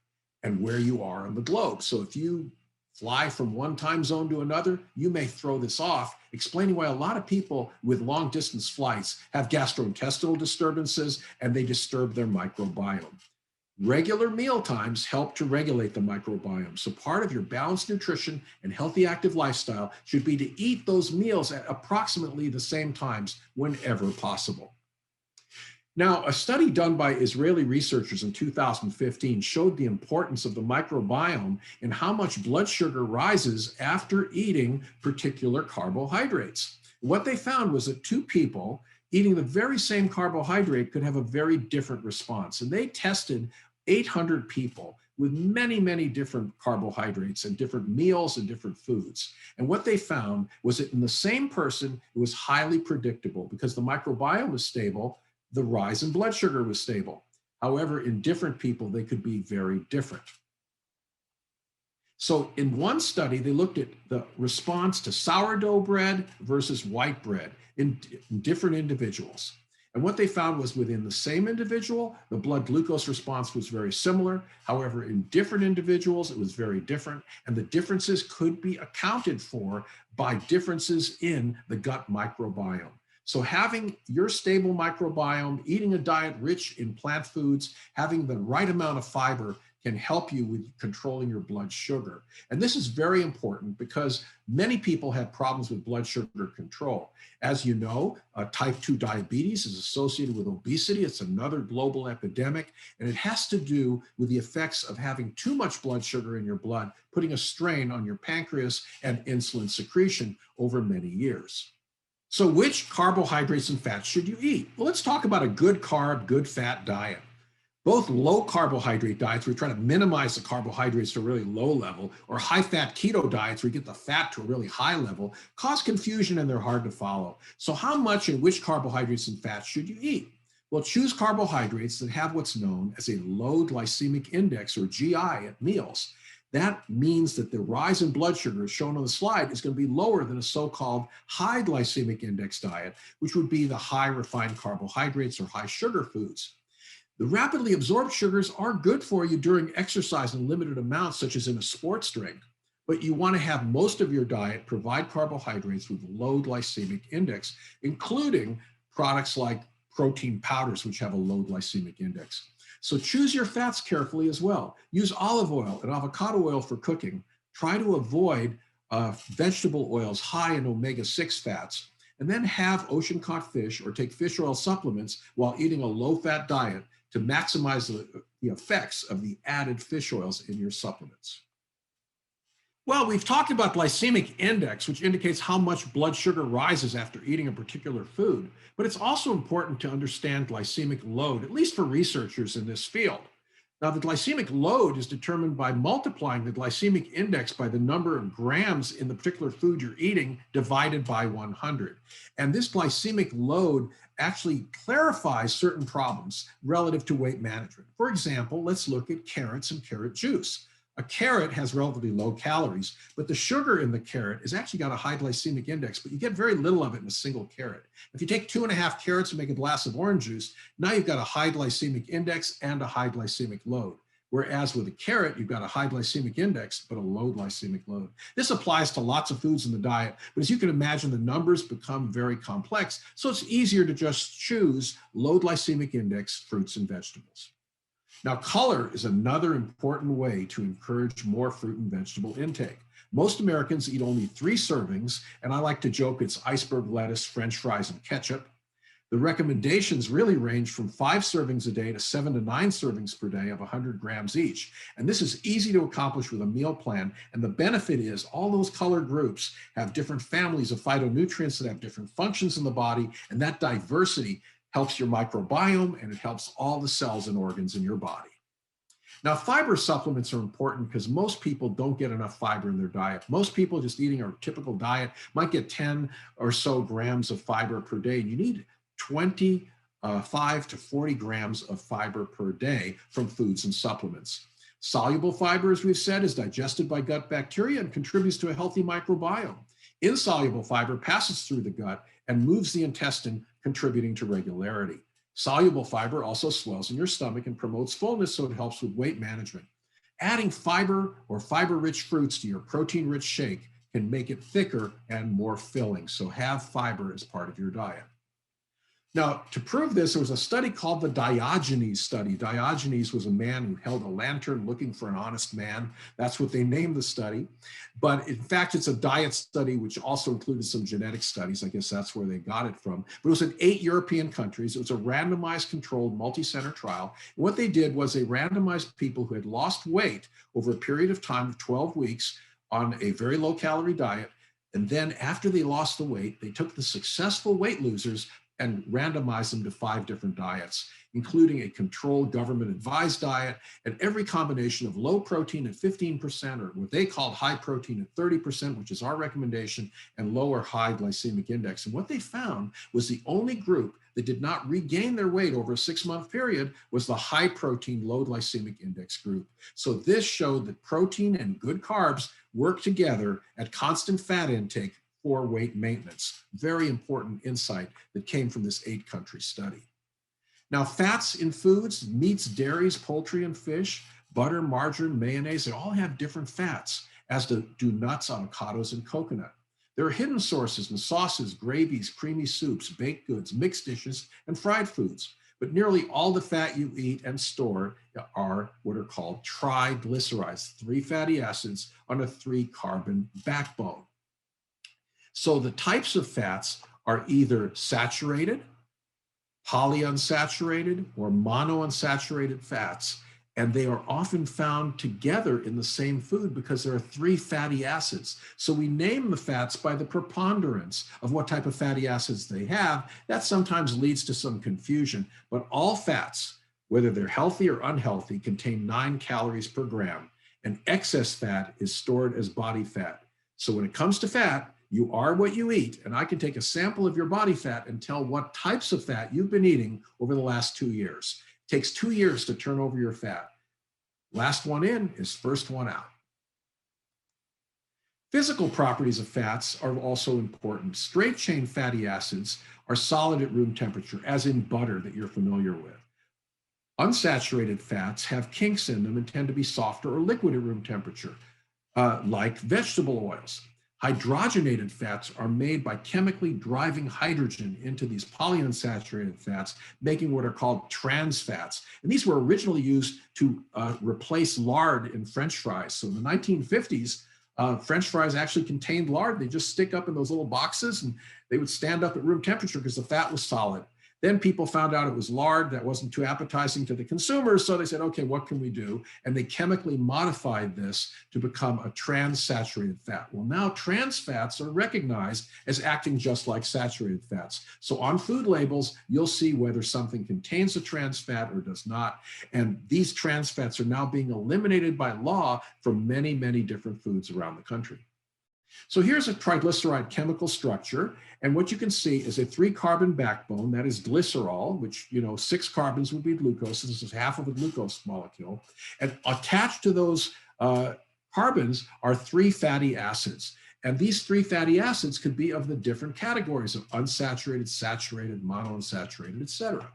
and where you are on the globe. So if you fly from one time zone to another, you may throw this off, explaining why a lot of people with long distance flights have gastrointestinal disturbances and they disturb their microbiome. Regular meal times help to regulate the microbiome. So part of your balanced nutrition and healthy active lifestyle should be to eat those meals at approximately the same times whenever possible. Now, a study done by Israeli researchers in 2015 showed the importance of the microbiome and how much blood sugar rises after eating particular carbohydrates. What they found was that two people eating the very same carbohydrate could have a very different response. And they tested 800 people with many, many different carbohydrates and different meals and different foods. And what they found was that in the same person, it was highly predictable because the microbiome was stable, the rise in blood sugar was stable. However, in different people, they could be very different. So in one study, they looked at the response to sourdough bread versus white bread in different individuals. And what they found was within the same individual, the blood glucose response was very similar. However, in different individuals, it was very different. And the differences could be accounted for by differences in the gut microbiome. So having your stable microbiome, eating a diet rich in plant foods, having the right amount of fiber can help you with controlling your blood sugar. And this is very important because many people have problems with blood sugar control. As you know, type 2 diabetes is associated with obesity. It's another global epidemic, and it has to do with the effects of having too much blood sugar in your blood, putting a strain on your pancreas and insulin secretion over many years. So which carbohydrates and fats should you eat? Well, let's talk about a good carb, good fat diet. Both low carbohydrate diets, where you're trying to minimize the carbohydrates to a really low level, or high fat keto diets, where you get the fat to a really high level, cause confusion and they're hard to follow. So how much and which carbohydrates and fats should you eat? Well, choose carbohydrates that have what's known as a low glycemic index, or GI, at meals. That means that the rise in blood sugar, as shown on the slide, is going to be lower than a so-called high glycemic index diet, which would be the high refined carbohydrates or high sugar foods. The rapidly absorbed sugars are good for you during exercise in limited amounts, such as in a sports drink, but you want to have most of your diet provide carbohydrates with low glycemic index, including products like protein powders, which have a low glycemic index. So choose your fats carefully as well. Use olive oil and avocado oil for cooking. Try to avoid vegetable oils high in omega-6 fats, and then have ocean-caught fish or take fish oil supplements while eating a low-fat diet to maximize the effects of the added fish oils in your supplements. Well, we've talked about glycemic index, which indicates how much blood sugar rises after eating a particular food, but it's also important to understand glycemic load, at least for researchers in this field. Now, the glycemic load is determined by multiplying the glycemic index by the number of grams in the particular food you're eating divided by 100. And this glycemic load actually clarifies certain problems relative to weight management. For example, let's look at carrots and carrot juice. A carrot has relatively low calories, but the sugar in the carrot has actually got a high glycemic index, but you get very little of it in a single carrot. If you take 2.5 carrots and make a glass of orange juice, now you've got a high glycemic index and a high glycemic load. Whereas with a carrot, you've got a high glycemic index, but a low glycemic load. This applies to lots of foods in the diet, but as you can imagine, the numbers become very complex, so it's easier to just choose low glycemic index fruits and vegetables. Now, color is another important way to encourage more fruit and vegetable intake. Most Americans eat only 3 servings, and I like to joke it's iceberg lettuce, French fries, and ketchup. The recommendations really range from 5 servings a day to 7 to 9 servings per day of 100 grams each. And this is easy to accomplish with a meal plan. And the benefit is all those color groups have different families of phytonutrients that have different functions in the body, and that diversity helps your microbiome, and it helps all the cells and organs in your body. Now, fiber supplements are important because most people don't get enough fiber in their diet. Most people just eating a typical diet might get 10 or so grams of fiber per day. You need 25 to 40 grams of fiber per day from foods and supplements. Soluble fiber, as we've said, is digested by gut bacteria and contributes to a healthy microbiome. Insoluble fiber passes through the gut and moves the intestine, contributing to regularity. Soluble fiber also swells in your stomach and promotes fullness, so it helps with weight management. Adding fiber or fiber-rich fruits to your protein-rich shake can make it thicker and more filling, so have fiber as part of your diet. Now, to prove this, there was a study called the Diogenes study. Diogenes was a man who held a lantern looking for an honest man. That's what they named the study. But in fact, it's a diet study, which also included some genetic studies. I guess that's where they got it from. But it was in 8 European countries. It was a randomized, controlled, multi-center trial. And what they did was they randomized people who had lost weight over a period of time of 12 weeks on a very low-calorie diet. And then after they lost the weight, they took the successful weight losers and randomize them to 5 different diets, including a controlled government-advised diet and every combination of low protein at 15%, or what they called high protein at 30%, which is our recommendation, and low or high glycemic index. And what they found was the only group that did not regain their weight over a 6-month period was the high protein, low glycemic index group. So this showed that protein and good carbs work together at constant fat intake for weight maintenance. Very important insight that came from this 8-country study. Now, fats in foods, meats, dairies, poultry, and fish, butter, margarine, mayonnaise, they all have different fats, as do nuts, avocados, and coconut. There are hidden sources in sauces, gravies, creamy soups, baked goods, mixed dishes, and fried foods. But nearly all the fat you eat and store are what are called triglycerides, 3 fatty acids on a 3-carbon backbone. So the types of fats are either saturated, polyunsaturated, or monounsaturated fats, and they are often found together in the same food because there are 3 fatty acids. So we name the fats by the preponderance of what type of fatty acids they have. That sometimes leads to some confusion, but all fats, whether they're healthy or unhealthy, contain 9 calories per gram, and excess fat is stored as body fat. So when it comes to fat, you are what you eat, and I can take a sample of your body fat and tell what types of fat you've been eating over the last 2 years. It takes 2 years to turn over your fat. Last one in is first one out. Physical properties of fats are also important. Straight chain fatty acids are solid at room temperature, as in butter that you're familiar with. Unsaturated fats have kinks in them and tend to be softer or liquid at room temperature, like vegetable oils. Hydrogenated fats are made by chemically driving hydrogen into these polyunsaturated fats, making what are called trans fats. And these were originally used to replace lard in French fries. So in the 1950s, French fries actually contained lard. They just stick up in those little boxes and they would stand up at room temperature because the fat was solid. Then people found out it was lard that wasn't too appetizing to the consumers, so they said, okay, what can we do? And they chemically modified this to become a trans-saturated fat. Well, now trans fats are recognized as acting just like saturated fats. So on food labels, you'll see whether something contains a trans fat or does not. And these trans fats are now being eliminated by law from many, many different foods around the country. So here's a triglyceride chemical structure, and what you can see is a 3-carbon backbone, that is glycerol, which, 6 carbons would be glucose. This is half of a glucose molecule. And attached to those carbons are 3 fatty acids. And these 3 fatty acids could be of the different categories of unsaturated, saturated, monounsaturated, et cetera.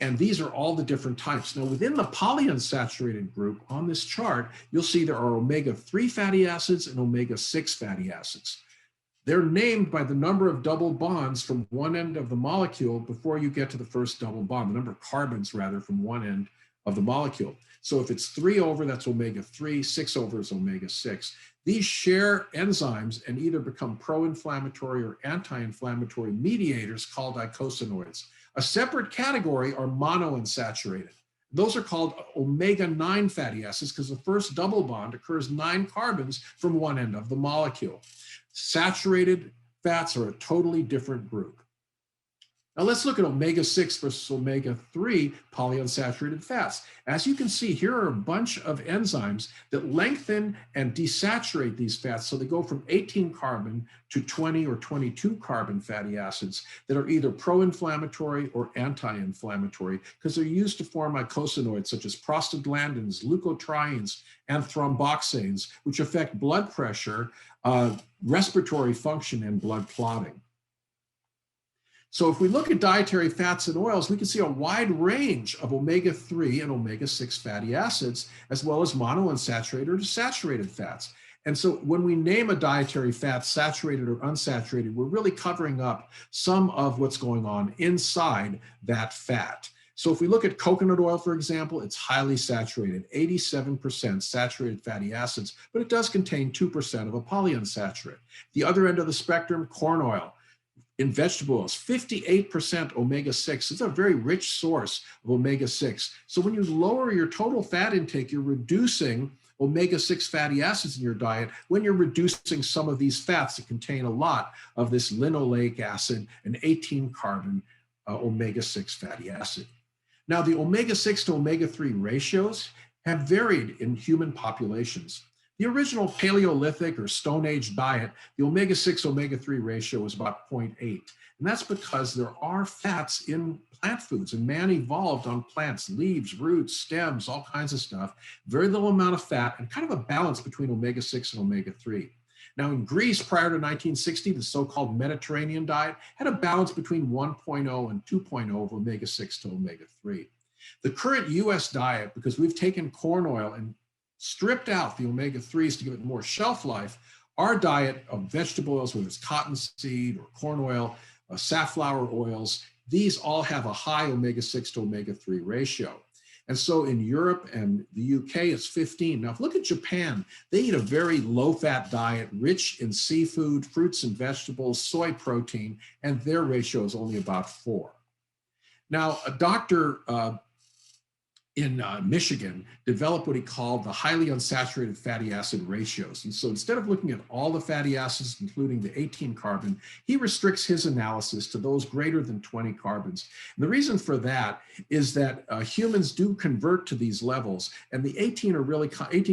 And these are all the different types. Now, within the polyunsaturated group on this chart, you'll see there are omega-3 fatty acids and omega-6 fatty acids. They're named by the number of double bonds from one end of the molecule before you get to the first double bond, the number of carbons, rather, from one end of the molecule. So if it's 3 over, that's omega-3, 6 over is omega-6. These share enzymes and either become pro-inflammatory or anti-inflammatory mediators called eicosanoids. A separate category are monounsaturated. Those are called omega-9 fatty acids because the first double bond occurs 9 carbons from one end of the molecule. Saturated fats are a totally different group. Now let's look at omega-6 versus omega-3 polyunsaturated fats. As you can see, here are a bunch of enzymes that lengthen and desaturate these fats so they go from 18 carbon to 20 or 22 carbon fatty acids that are either pro-inflammatory or anti-inflammatory because they're used to form eicosanoids such as prostaglandins, leukotrienes, and thromboxanes, which affect blood pressure, respiratory function, and blood clotting. So if we look at dietary fats and oils, we can see a wide range of omega-3 and omega-6 fatty acids, as well as monounsaturated or saturated fats. And so when we name a dietary fat saturated or unsaturated, we're really covering up some of what's going on inside that fat. So if we look at coconut oil, for example, it's highly saturated, 87% saturated fatty acids, but it does contain 2% of a polyunsaturated. The other end of the spectrum, corn oil. In vegetable oils, 58% omega-6. It's a very rich source of omega-6. So when you lower your total fat intake, you're reducing omega-6 fatty acids in your diet when you're reducing some of these fats that contain a lot of this linoleic acid, an 18-carbon omega-6 fatty acid. Now, the omega-6 to omega-3 ratios have varied in human populations. The original Paleolithic or Stone Age diet, the omega-6, omega-3 ratio was about 0.8. And that's because there are fats in plant foods, and man evolved on plants, leaves, roots, stems, all kinds of stuff. Very little amount of fat and kind of a balance between omega-6 and omega-3. Now in Greece, prior to 1960, the so-called Mediterranean diet had a balance between 1.0 and 2.0 of omega-6 to omega-3. The current US diet, because we've taken corn oil and stripped out the omega-3s to give it more shelf life, our diet of vegetable oils, whether it's cottonseed or corn oil, safflower oils, these all have a high omega-6 to omega-3 ratio. And so in Europe and the UK, it's 15. Now, if you look at Japan, they eat a very low-fat diet, rich in seafood, fruits and vegetables, soy protein, and their ratio is only about 4. Now, a doctor in Michigan developed what he called the highly unsaturated fatty acid ratios. And so instead of looking at all the fatty acids, including the 18 carbon, he restricts his analysis to those greater than 20 carbons. And the reason for that is that humans do convert to these levels, and the 18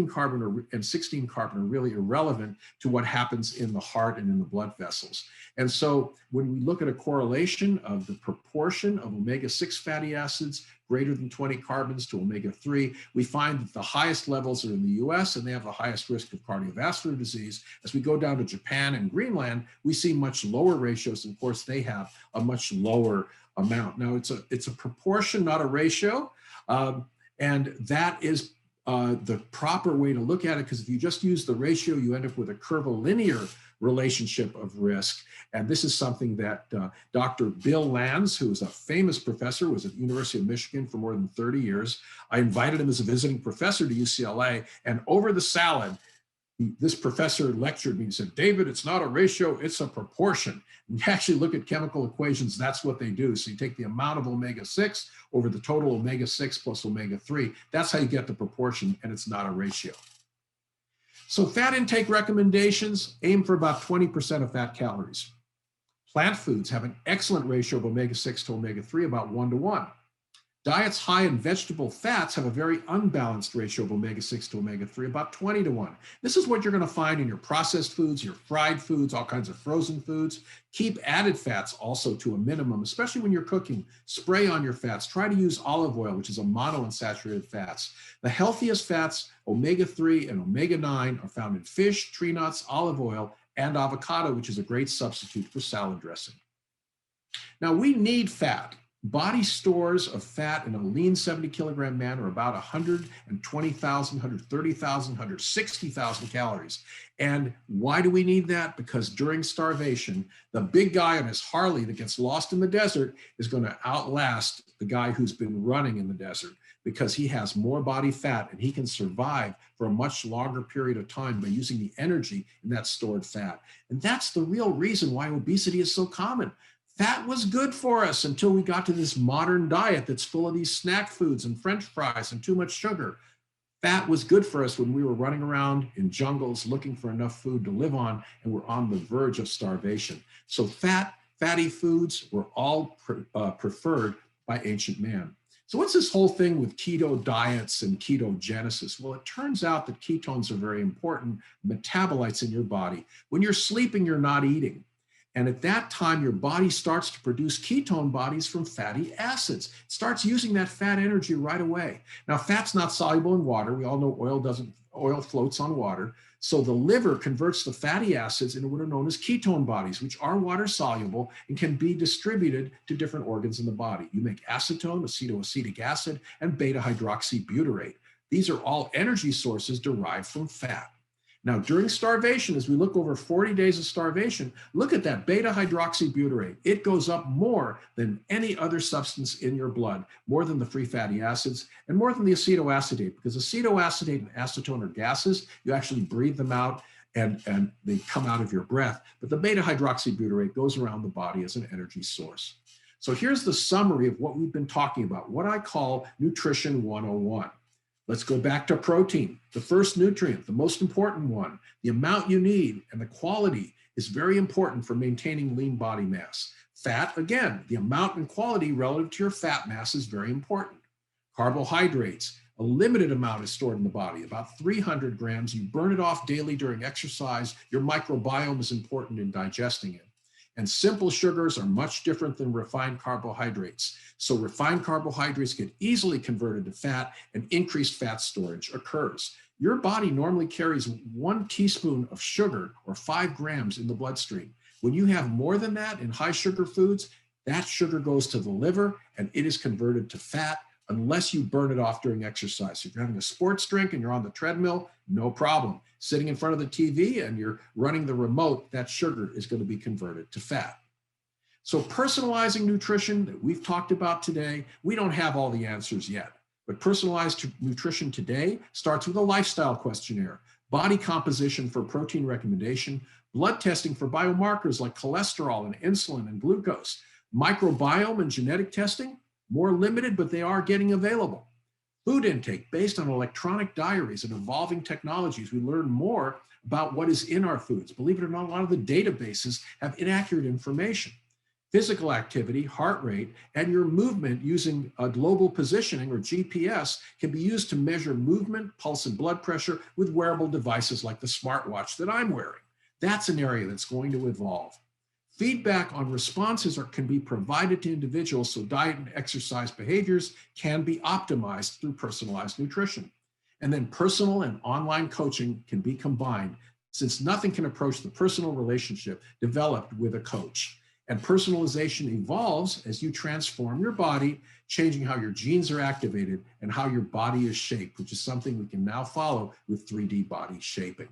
carbon and 16 carbon are really irrelevant to what happens in the heart and in the blood vessels. And so when we look at a correlation of the proportion of omega-6 fatty acids greater than 20 carbons to omega-3, we find that the highest levels are in the US, and they have the highest risk of cardiovascular disease. As we go down to Japan and Greenland, we see much lower ratios, and of course they have a much lower amount. Now it's a proportion, not a ratio, and that is the proper way to look at it, because if you just use the ratio, you end up with a curvilinear relationship of risk. And this is something that Dr. Bill Lanz, who is a famous professor, was at the University of Michigan for more than 30 years. I invited him as a visiting professor to UCLA, and over the salad, this professor lectured me. He said, "David, it's not a ratio, it's a proportion." And you actually look at chemical equations, that's what they do. So you take the amount of omega-6 over the total omega-6 plus omega-3. That's how you get the proportion, and it's not a ratio. So fat intake recommendations, aim for about 20% of fat calories. Plant foods have an excellent ratio of omega-6 to omega-3, about 1:1. Diets high in vegetable fats have a very unbalanced ratio of omega-6 to omega-3, about 20:1. This is what you're going to find in your processed foods, your fried foods, all kinds of frozen foods. Keep added fats also to a minimum, especially when you're cooking. Spray on your fats. Try to use olive oil, which is a monounsaturated fats. The healthiest fats, omega-3 and omega-9, are found in fish, tree nuts, olive oil, and avocado, which is a great substitute for salad dressing. Now, we need fat. Body stores of fat in a lean 70-kilogram man are about 120,000, 130,000, 160,000 calories. And why do we need that? Because during starvation, the big guy on his Harley that gets lost in the desert is going to outlast the guy who's been running in the desert, because he has more body fat and he can survive for a much longer period of time by using the energy in that stored fat. And that's the real reason why obesity is so common. Fat was good for us until we got to this modern diet that's full of these snack foods and French fries and too much sugar. Fat was good for us when we were running around in jungles looking for enough food to live on and we're on the verge of starvation. So fat fatty foods were all preferred by ancient man. So what's this whole thing with keto diets and ketogenesis? Well, it turns out that ketones are very important metabolites in your body. When you're sleeping, you're not eating. And at that time, your body starts to produce ketone bodies from fatty acids. It starts using that fat energy right away. Now, fat's not soluble in water. We all know oil floats on water. So the liver converts the fatty acids into what are known as ketone bodies, which are water soluble and can be distributed to different organs in the body. You make acetone, acetoacetic acid, and beta hydroxybutyrate. These are all energy sources derived from fat. Now, during starvation, as we look over 40 days of starvation, look at that beta hydroxybutyrate. It goes up more than any other substance in your blood, more than the free fatty acids, and more than the acetoacetate, because acetoacetate and acetone are gases. You actually breathe them out and they come out of your breath. But the beta hydroxybutyrate goes around the body as an energy source. So here's the summary of what we've been talking about, what I call Nutrition 101. Let's go back to protein, the first nutrient, the most important one. The amount you need and the quality is very important for maintaining lean body mass. Fat, again, the amount and quality relative to your fat mass is very important. Carbohydrates, a limited amount is stored in the body, about 300 grams. You burn it off daily during exercise. Your microbiome is important in digesting it. And simple sugars are much different than refined carbohydrates. So refined carbohydrates get easily converted to fat and increased fat storage occurs. Your body normally carries 1 teaspoon of sugar or 5 grams in the bloodstream. When you have more than that in high sugar foods, that sugar goes to the liver and it is converted to fat unless you burn it off during exercise. So if you're having a sports drink and you're on the treadmill, no problem. Sitting in front of the TV and you're running the remote, that sugar is going to be converted to fat. So personalizing nutrition that we've talked about today, we don't have all the answers yet. But personalized nutrition today starts with a lifestyle questionnaire, body composition for protein recommendation, blood testing for biomarkers like cholesterol and insulin and glucose, microbiome and genetic testing, more limited, but they are getting available. Food intake based on electronic diaries and evolving technologies. We learn more about what is in our foods. Believe it or not, a lot of the databases have inaccurate information. Physical activity, heart rate, and your movement using a global positioning or GPS can be used to measure movement, pulse, and blood pressure with wearable devices like the smartwatch that I'm wearing. That's an area that's going to evolve. Feedback on responses can be provided to individuals so diet and exercise behaviors can be optimized through personalized nutrition. And then personal and online coaching can be combined since nothing can approach the personal relationship developed with a coach. And personalization evolves as you transform your body, changing how your genes are activated and how your body is shaped, which is something we can now follow with 3D body shaping.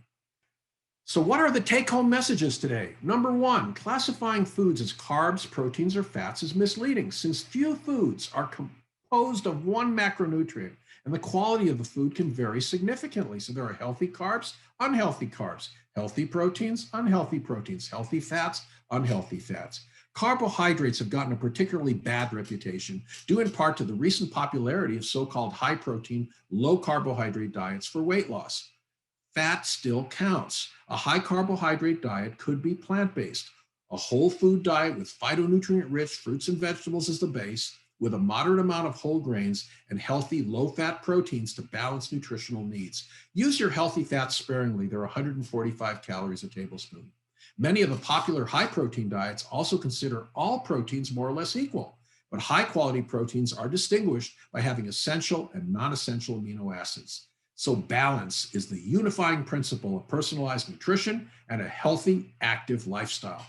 So what are the take-home messages today? Number 1, classifying foods as carbs, proteins, or fats is misleading since few foods are composed of one macronutrient and the quality of the food can vary significantly. So there are healthy carbs, unhealthy carbs, healthy proteins, unhealthy proteins, healthy fats, unhealthy fats. Carbohydrates have gotten a particularly bad reputation due in part to the recent popularity of so-called high-protein, low-carbohydrate diets for weight loss. Fat still counts. A high carbohydrate diet could be plant-based. A whole food diet with phytonutrient-rich fruits and vegetables as the base, with a moderate amount of whole grains and healthy low-fat proteins to balance nutritional needs. Use your healthy fats sparingly. They're 145 calories a tablespoon. Many of the popular high-protein diets also consider all proteins more or less equal, but high-quality proteins are distinguished by having essential and non-essential amino acids. So balance is the unifying principle of personalized nutrition and a healthy, active lifestyle.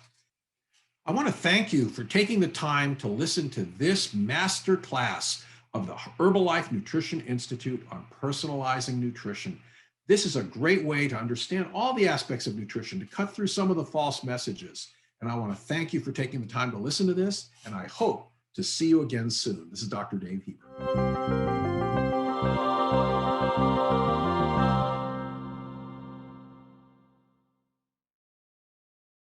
I want to thank you for taking the time to listen to this master class of the Herbalife Nutrition Institute on personalizing nutrition. This is a great way to understand all the aspects of nutrition, to cut through some of the false messages. And I want to thank you for taking the time to listen to this, and I hope to see you again soon. This is Dr. Dave Heber.